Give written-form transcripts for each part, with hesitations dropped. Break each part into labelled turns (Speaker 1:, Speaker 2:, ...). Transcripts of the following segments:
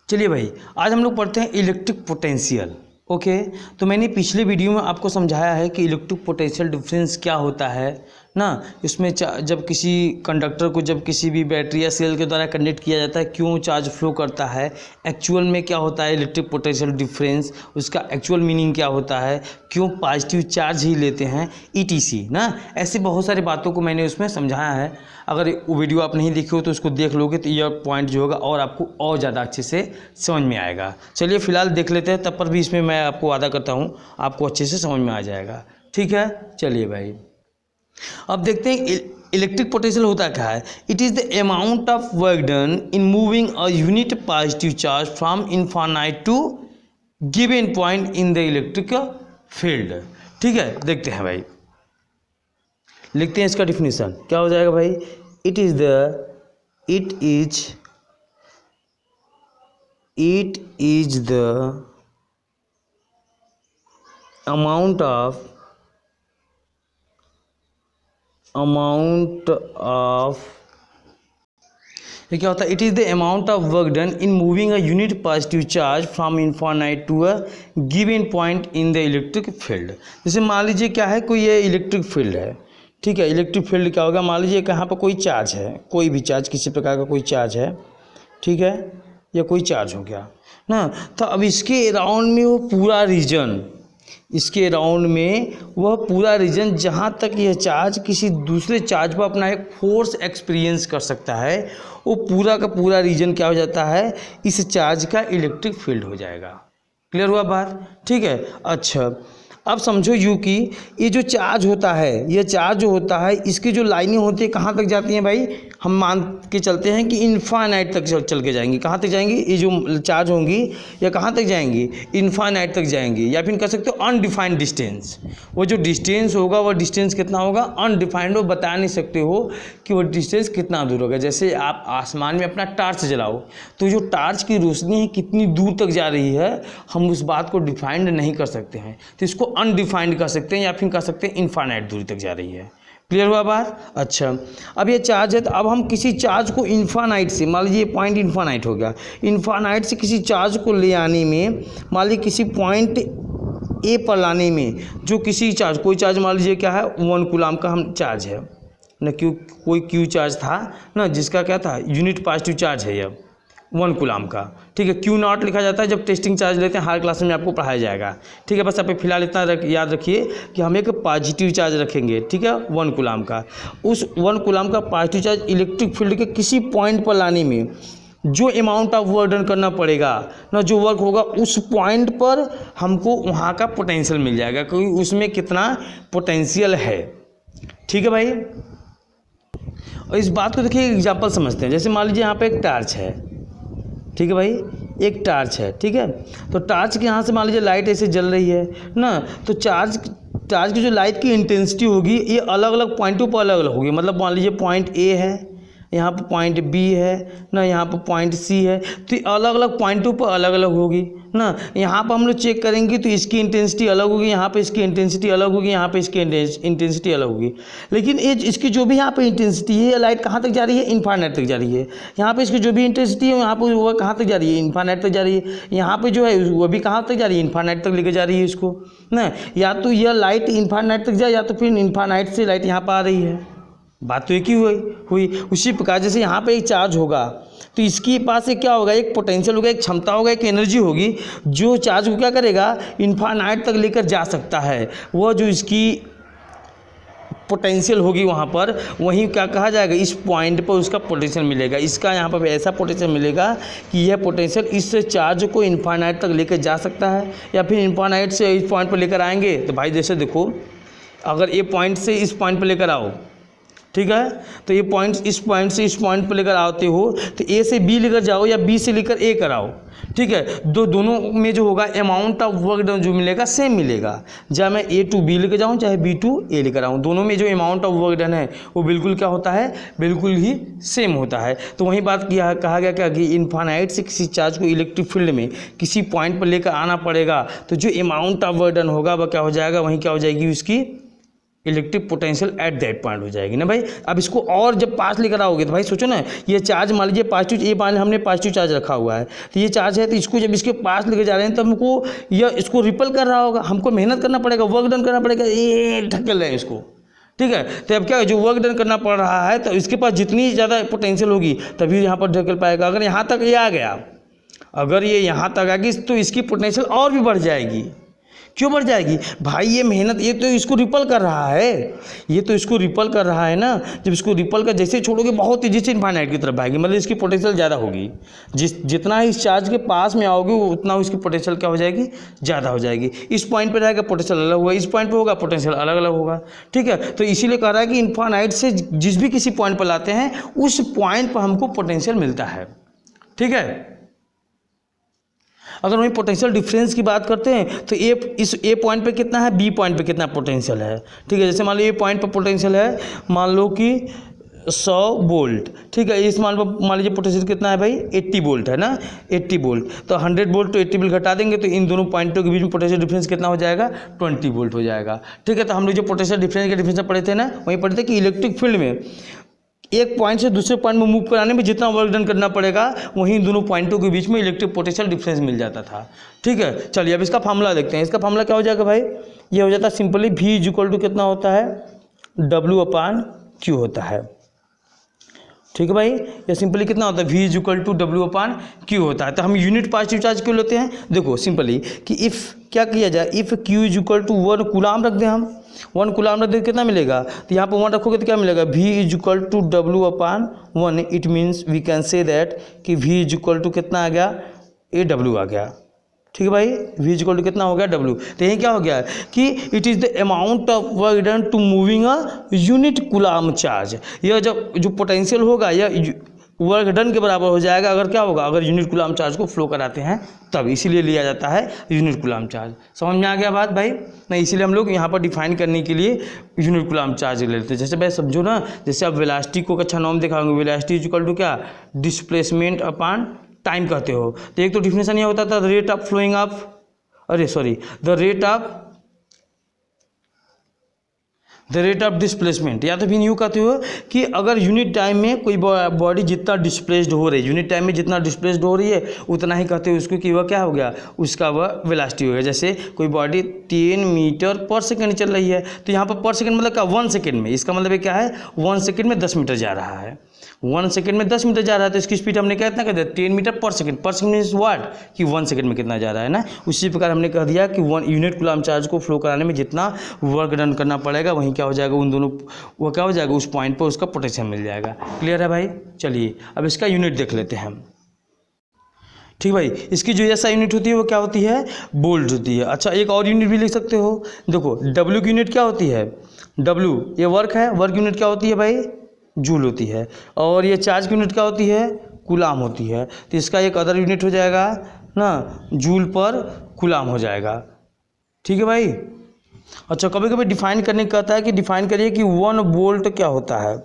Speaker 1: चलिए भाई, आज हम लोग पढ़ते हैं इलेक्ट्रिक पोटेंशियल। ओके, तो मैंने पिछले वीडियो में आपको समझाया है कि इलेक्ट्रिक पोटेंशियल डिफरेंस क्या होता है ना। इसमें जब किसी कंडक्टर को जब किसी भी बैटरी या सेल के द्वारा कनेक्ट किया जाता है, क्यों चार्ज फ्लो करता है, एक्चुअल में क्या होता है इलेक्ट्रिक पोटेंशियल डिफरेंस, उसका एक्चुअल मीनिंग क्या होता है, क्यों पॉजिटिव चार्ज ही लेते हैं, ETC ना। ऐसी बहुत सारी बातों को मैंने उसमें समझाया है। अगर वो वीडियो आप नहीं देखे हो तो उसको देख लोगे तो यह पॉइंट जो होगा और आपको और ज़्यादा अच्छे से समझ में आएगा। चलिए फिलहाल देख लेते हैं, तब पर भी इसमें मैं आपको वादा करता हूँ आपको अच्छे से समझ में आ जाएगा। ठीक है, चलिए भाई अब देखते हैं इलेक्ट्रिक पोटेंशियल होता क्या है। It is the amount of work done in moving a unit positive charge from infinite to given point in the electric field. ठीक है, देखते हैं भाई, लिखते हैं इसका डिफिनीशन क्या हो जाएगा भाई। It is the amount of ये क्या होता है। It is the amount of work done in moving a unit positive charge from infinite to a given point in the electric field. जैसे मान लीजिए क्या है, कोई ये इलेक्ट्रिक फील्ड है। ठीक है, इलेक्ट्रिक फील्ड क्या होगा, मान लीजिए कहाँ पर कोई चार्ज है, कोई भी चार्ज, किसी प्रकार का कोई चार्ज है। ठीक है, या कोई चार्ज हो गया ना। तो अब इसके अराउंड में वो पूरा रीजन, इसके अराउंड में वह पूरा रीजन जहाँ तक यह चार्ज किसी दूसरे चार्ज पर अपना एक फोर्स एक्सपीरियंस कर सकता है, वो पूरा का पूरा रीजन क्या हो जाता है, इस चार्ज का इलेक्ट्रिक फील्ड हो जाएगा। क्लियर हुआ बात। ठीक है, अच्छा अब समझो यूँ कि ये जो चार्ज होता है, ये चार्ज जो होता है, इसकी जो लाइनें होती है कहाँ तक जाती हैं भाई, हम मान के चलते हैं कि इनफाइनाइट तक चल के जाएंगी। कहाँ तक जाएंगी, ये जो चार्ज होंगी ये कहाँ तक जाएंगी, इनफाइनाइट तक जाएंगी, या फिर कह सकते हो अनडिफाइंड डिस्टेंस। वो जो डिस्टेंस होगा वह डिस्टेंस कितना होगा, अनडिफाइंड, वो बता नहीं सकते हो कि वो डिस्टेंस कितना दूर होगा। जैसे आप आसमान में अपना टार्च जलाओ तो जो टार्च की रोशनी है कितनी दूर तक जा रही है, हम उस बात को डिफाइंड नहीं कर सकते हैं, तो इसको अनडिफाइंड कर सकते हैं, या फिर कह सकते हैं इनफाइनाइट दूरी तक जा रही है। क्लियर हुआ बात। अच्छा अब ये चार्ज है, तो अब हम किसी चार्ज को इनफाइनाइट से, मान लीजिए पॉइंट इनफाइनाइट हो गया, इनफाइनाइट से किसी चार्ज को ले आने में, मान लीजिए किसी पॉइंट ए पर लाने में, जो किसी चार्ज, कोई चार्ज मान लीजिए क्या है 1 कूलम का हम चार्ज है ना, कोई क्यू चार्ज था ना, जिसका क्या था यूनिट पॉजिटिव चार्ज है, यह 1 कूलम का। ठीक है, Q नॉट लिखा जाता है जब टेस्टिंग चार्ज लेते हैं, हर क्लास में आपको पढ़ाया जाएगा। ठीक है, बस आप फिलहाल इतना याद रखिए कि हम एक पॉजिटिव चार्ज रखेंगे। ठीक है, 1 कूलम का, उस 1 कूलम का पॉजिटिव चार्ज इलेक्ट्रिक फील्ड के किसी पॉइंट पर लाने में जो अमाउंट ऑफ वर्क डन करना पड़ेगा ना, जो वर्क होगा उस पॉइंट पर हमको वहाँ का पोटेंशियल मिल जाएगा, क्योंकि उसमें कितना पोटेंशियल है। ठीक है भाई, और इस बात को देखिए एग्जाम्पल समझते हैं। जैसे मान लीजिए यहाँ पे एक टार्च है। ठीक है भाई, एक टार्च है। ठीक है, तो टार्च के यहाँ से मान लीजिए लाइट ऐसे जल रही है ना, तो चार्ज की जो लाइट की इंटेंसिटी होगी ये अलग अलग पॉइंटों पर अलग अलग होगी। मतलब मान लीजिए पॉइंट ए है, यहाँ पर पॉइंट बी है ना, यहाँ पर पॉइंट सी है, तो अलग अलग पॉइंटों पर अलग अलग होगी ना। यहाँ पर हम लोग चेक करेंगे तो इसकी इंटेंसिटी अलग होगी, यहाँ पे इसकी इंटेंसिटी अलग होगी, यहाँ पे इसकी इंटेंसिटी अलग होगी। लेकिन ये इसकी जो भी यहाँ पे इंटेंसिटी है, लाइट कहाँ तक जा रही है, इनफाइनाइट तक जा रही है। यहाँ पे इसकी जो भी इंटेंसिटी है यहाँ पर वह कहाँ तक जा रही है, इनफाइनाइट तक जा रही है। यहाँ पे जो है वह भी कहाँ तक जा रही है, इनफाइनाइट तक लेके जा रही है इसको ना। या तो यह लाइट इनफाइनाइट तक जाए, या तो फिर इनफाइनाइट से लाइट यहाँ पर आ रही है। बात तो एक ही हुई। उसी प्रकार जैसे यहाँ पे एक चार्ज होगा तो इसके पास एक क्या होगा, एक पोटेंशियल होगा, एक क्षमता होगा, एक एनर्जी होगी, जो चार्ज को क्या करेगा, इनफाइनाइट तक लेकर जा सकता है। वह जो इसकी पोटेंशियल होगी वहाँ पर, वहीं क्या कहा जाएगा, इस पॉइंट पर उसका पोटेंशियल मिलेगा। इसका यहाँ पर ऐसा पोटेंशियल मिलेगा कि यह पोटेंशियल इस चार्ज को इनफाइनाइट तक लेकर जा सकता है, या फिर इनफाइनाइट से इस पॉइंट पर लेकर आएंगे। तो भाई जैसे देखो, अगर ये पॉइंट से इस पॉइंट पर लेकर आओ, ठीक है, तो ये पॉइंट इस पॉइंट से इस पॉइंट पर लेकर आते हो तो ए से बी लेकर जाओ या बी से लेकर ए कराओ। ठीक है, दोनों में जो होगा अमाउंट ऑफ वर्क डन जो मिलेगा सेम मिलेगा। चाहे मैं ए टू बी लेकर जाऊँ, चाहे बी टू ए लेकर आऊँ, दोनों में जो अमाउंट ऑफ वर्क डन है वो बिल्कुल क्या होता है, बिल्कुल ही सेम होता है। तो वही बात कहा गया क्या कि इनफाइनाइट से किसी चार्ज को इलेक्ट्रिक फील्ड में किसी पॉइंट पर लेकर आना पड़ेगा, तो जो अमाउंट ऑफ वर्क डन होगा वह क्या हो जाएगा, वहीं क्या हो जाएगी, उसकी electric potential at that point हो जाएगी ना भाई। अब इसको और जब पास लेकर आओगे तो भाई सोचो ना, ये चार्ज मान लीजिए पॉजिटिव, ये मान हमने पॉजिटिव चार्ज रखा हुआ है, तो ये चार्ज है, तो इसको जब इसके पास लेकर जा रहे हैं तो हमको यह इसको रिपल कर रहा होगा, हमको मेहनत करना पड़ेगा, वर्क डन करना पड़ेगा, ये ढकेल रहे हैं इसको, ठीक है। तो अब क्या है, जो वर्क डन करना पड़ रहा है तो इसके पास जितनी ज़्यादा पोटेंशियल होगी तभी यहाँ पर ढकेल पाएगा। अगर यहाँ तक ये आ गया, अगर ये यहाँ तक आ गई तो इसकी पोटेंशियल और भी बढ़ जाएगी। क्यों बढ़ जाएगी भाई, ये मेहनत, ये तो इसको रिपल कर रहा है, ये तो इसको रिपल कर रहा है ना। जब इसको रिपल कर जैसे छोड़ोगे बहुत तेजी से इनफाइनाइट की तरफ भागेगी, मतलब इसकी पोटेंशियल ज़्यादा होगी। जितना ही इस चार्ज के पास में आओगे उतना इसकी पोटेंशियल क्या हो जाएगी, ज़्यादा हो जाएगी। इस पॉइंट पर रहेगा पोटेंशियल अलग होगा, इस पॉइंट पर होगा पोटेंशियल अलग अलग होगा, ठीक है। तो इसीलिए कह रहा है कि इनफाइनाइट से जिस भी किसी पॉइंट पर लाते हैं उस पॉइंट पर हमको पोटेंशियल मिलता है, ठीक है। अगर वहीं पोटेंशियल डिफरेंस की बात करते हैं तो ए पॉइंट पे कितना है, बी पॉइंट पे कितना पोटेंशियल है, ठीक है। जैसे मान लो ए पॉइंट पर पोटेंशियल है मान लो कि 100 वोल्ट, ठीक है। इस मान लीजिए पोटेंशियल कितना है भाई, 80 वोल्ट है ना, 80 वोल्ट। तो 100 वोल्ट तो 80 वोल्ट घटा देंगे तो इन दोनों पॉइंटों के बीच में पोटेंशियल डिफरेंस कितना हो जाएगा, 20 वोल्ट हो जाएगा, ठीक है। तो हम लोग जो पोटेंशियल डिफरेंस के डिफरेंस पढ़े थे ना, वहीं पढ़े थे कि इलेक्ट्रिक फील्ड में एक पॉइंट से दूसरे पॉइंट में मूव कराने में जितना वर्क डन करना पड़ेगा वहीं दोनों पॉइंटों के बीच में इलेक्ट्रिक पोटेंशियल डिफरेंस मिल जाता था, ठीक है। चलिए अब इसका फार्मूला देखते हैं। इसका फार्मूला क्या हो जाएगा भाई, ये हो जाता है सिंपली V = कितना होता है, W/Q होता है, ठीक है भाई। ये सिंपली कितना होता है, V = W/Q होता है। तो हम यूनिट पॉजिटिव चार्ज क्यों लेते हैं, देखो सिंपली कि इफ़ क्या किया जाए, इफ़ Q = 1 कूलाम रख दें, हम 1 कूलाम रख दें कितना मिलेगा, तो यहाँ पर 1 रखोगे तो क्या मिलेगा, V = W/1। It means we can say that कि V = कितना आ गया, AW आ गया, ठीक है भाई। V = कितना हो गया, W। तो यही क्या हो गया कि it is the amount of work done to moving a unit coulomb charge. यह जब जो पोटेंशियल होगा यह वर्क डन के बराबर हो जाएगा अगर क्या होगा, अगर यूनिट कूलाम चार्ज को फ्लो कराते हैं तब, इसीलिए लिया जाता है यूनिट कूलाम चार्ज। समझ में आ गया बात भाई, नहीं इसीलिए हम लोग यहाँ पर डिफाइन करने के लिए यूनिट कूलाम चार्ज ले लेते हैं। जैसे भाई समझो ना, जैसे आप वेलोसिटी को अच्छा नाम दिखाओगे, वेलोसिटी = क्या, डिस्प्लेसमेंट अपॉन टाइम कहते हो। तो एक तो डिफिनेशन ये होता था rate of flowing of, the rate of displacement, या तो फिर यूँ कहते हो कि अगर यूनिट टाइम में कोई बॉडी जितना डिस्प्लेस्ड हो रही है, यूनिट टाइम में जितना डिस्प्लेस्ड हो रही है उतना ही कहते हो उसको कि वह क्या हो गया, उसका वह वेलोसिटी हो गया। जैसे कोई बॉडी 10 मीटर पर सेकंड चल रही है, तो यहाँ पर पर सेकंड मतलब क्या, 1 सेकंड में, इसका मतलब क्या है 1 सेकंड में 10 मीटर जा रहा है, 1 सेकंड में 10 मीटर जा रहा है, तो इसकी स्पीड हमने क्या इतना कर दिया, 10 मीटर पर सेकंड। पर सेकंड मीन्स व्हाट, कि 1 सेकंड में कितना जा रहा है ना। उसी प्रकार हमने कह दिया कि 1 यूनिट कूलाम चार्ज को फ्लो कराने में जितना वर्क डन करना पड़ेगा वहीं क्या हो जाएगा, उन दोनों वो क्या हो जाएगा, उस पॉइंट पर उसका पोटेंशियल मिल जाएगा। क्लियर है भाई। चलिए अब इसका यूनिट देख लेते हैं हम, ठीक भाई। इसकी जो ऐसा यूनिट होती है वो क्या होती है, वोल्ट होती है। अच्छा एक और यूनिट भी लिख सकते हो, देखो W की यूनिट क्या होती है, W ये वर्क है, वर्क यूनिट क्या होती है भाई, जूल होती है। और ये चार्ज की यूनिट क्या होती है, कूलाम होती है। तो इसका एक अदर यूनिट हो जाएगा ना, जूल पर कूलाम हो जाएगा, ठीक है भाई। अच्छा कभी कभी डिफाइन करने का कहता है कि डिफाइन करिए कि 1 वोल्ट क्या होता है,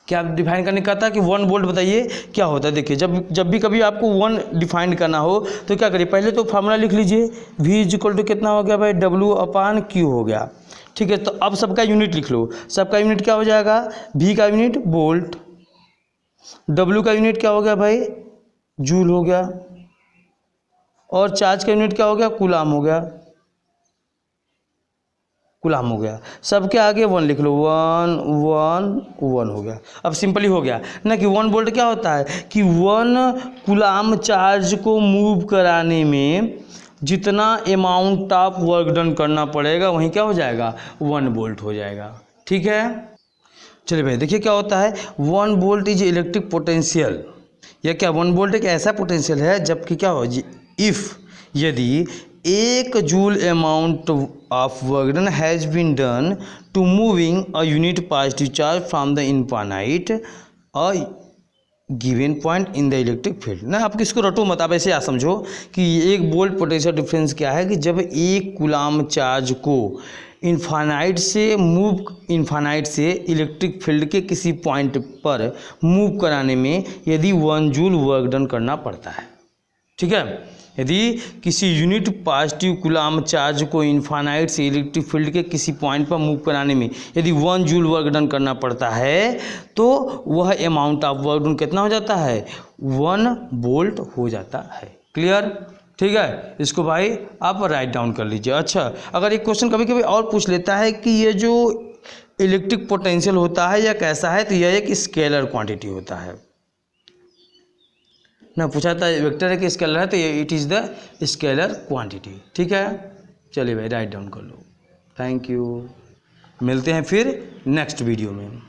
Speaker 1: क्या डिफाइन करने का कहता है कि 1 वोल्ट बताइए क्या होता है। देखिए जब भी कभी आपको 1 डिफाइन करना हो तो क्या करिए, पहले तो फार्मूला लिख लीजिए, V = कितना हो गया भाई, W/Q हो गया, ठीक है। तो अब सबका यूनिट लिख लो, सबका यूनिट क्या हो जाएगा, V का यूनिट वोल्ट, W का यूनिट क्या हो गया भाई, जूल हो गया, और चार्ज का यूनिट क्या हो गया, कूलाम हो गया, कूलाम हो गया। सबके आगे 1 लिख लो, 1 1 1 हो गया। अब सिंपली हो गया ना कि 1 वोल्ट क्या होता है कि 1 कूलाम चार्ज को मूव कराने में जितना अमाउंट ऑफ वर्क डन करना पड़ेगा वहीं क्या हो जाएगा, 1 वोल्ट हो जाएगा, ठीक है। चलिए भाई देखिए क्या होता है, 1 वोल्ट इज इलेक्ट्रिक पोटेंशियल, या क्या 1 वोल्ट एक ऐसा पोटेंशियल है जबकि क्या हो, इफ़ यदि 1 joule amount of work done has been done to moving a unit positive charge from the infinite a given point in the electric field ना। आप किसको रटो मत, आप ऐसे समझो कि 1 वोल्ट पोटेंशियल डिफरेंस क्या है कि जब 1 कूलाम चार्ज को इनफाइनाइट से इलेक्ट्रिक फील्ड के किसी पॉइंट पर मूव कराने में यदि 1 जूल वर्क डन करना पड़ता है, ठीक है। यदि किसी यूनिट पॉजिटिव कूलाम चार्ज को इन्फानाइट से इलेक्ट्रिक फील्ड के किसी पॉइंट पर मूव कराने में यदि 1 जूल वर्क डन करना पड़ता है तो वह अमाउंट ऑफ वर्क डन कितना हो जाता है, 1 वोल्ट हो जाता है। क्लियर, ठीक है। इसको भाई आप राइट डाउन कर लीजिए। अच्छा, अगर एक क्वेश्चन कभी कभी और पूछ लेता है कि ये जो इलेक्ट्रिक पोटेंशियल होता है यह कैसा है, तो यह एक स्केलर क्वांटिटी होता है ना। पूछा था वेक्टर है कि स्केलर है, तो ये it is the scalar quantity. ठीक है, चलिए भाई राइट डाउन कर लो। थैंक यू, मिलते हैं फिर नेक्स्ट वीडियो में।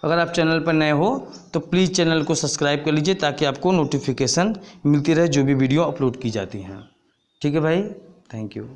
Speaker 1: अगर आप चैनल पर नए हो तो प्लीज़ चैनल को सब्सक्राइब कर लीजिए ताकि आपको नोटिफिकेशन मिलती रहे जो भी वीडियो अपलोड की जाती हैं। ठीक है भाई, थैंक यू।